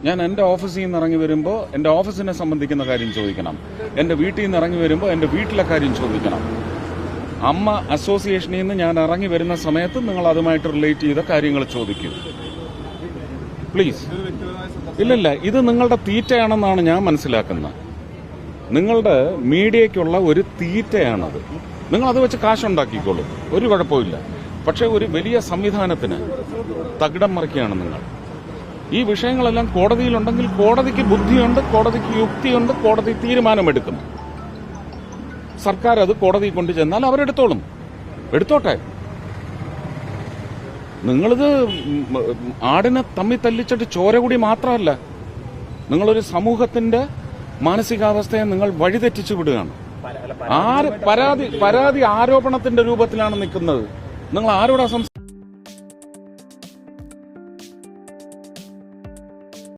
ഞാൻ എൻ്റെ ഓഫീസിൽ നിന്ന് ഇറങ്ങി വരുമ്പോൾ എൻ്റെ ഓഫീസിനെ സംബന്ധിക്കുന്ന കാര്യം ചോദിക്കണം. എൻ്റെ വീട്ടിൽ നിന്ന് ഇറങ്ങി വരുമ്പോൾ എൻ്റെ വീട്ടിലെ കാര്യം ചോദിക്കണം. അമ്മ അസോസിയേഷനിൽ നിന്ന് ഞാൻ ഇറങ്ങി വരുന്ന സമയത്ത് നിങ്ങൾ അതുമായിട്ട് റിലേറ്റ് ചെയ്ത കാര്യങ്ങൾ ചോദിക്കൂ പ്ലീസ്. ഇല്ലില്ല, ഇത് നിങ്ങളുടെ തീറ്റയാണെന്നാണ് ഞാൻ മനസ്സിലാക്കുന്നത്. നിങ്ങളുടെ മീഡിയയ്ക്കുള്ള ഒരു തീറ്റയാണത്. നിങ്ങൾ അത് വെച്ച് കാശുണ്ടാക്കിക്കോളൂ, ഒരു കുഴപ്പമില്ല. പക്ഷേ ഒരു വലിയ സംവിധാനത്തിന് തകിടം മറിക്കുകയാണ് നിങ്ങൾ. ഈ വിഷയങ്ങളെല്ലാം കോടതിയിലുണ്ടെങ്കിൽ കോടതിക്ക് ബുദ്ധിയുണ്ട്, കോടതിക്ക് യുക്തിയുണ്ട്, കോടതി തീരുമാനമെടുക്കും. സർക്കാർ അത് കോടതി കൊണ്ടു ചെന്നാൽ അവരെടുത്തോളും, എടുത്തോട്ടെ. നിങ്ങളിത് ആടിനെ തമ്മി തല്ലിച്ചിട്ട് ചോര കൂടി മാത്രമല്ല, നിങ്ങളൊരു സമൂഹത്തിന്റെ മാനസികാവസ്ഥയെ നിങ്ങൾ വഴിതെറ്റിച്ചു വിടുകയാണ്. പരാതി ആരോപണത്തിന്റെ രൂപത്തിലാണ് നിൽക്കുന്നത്. നിങ്ങൾ ആരോടാ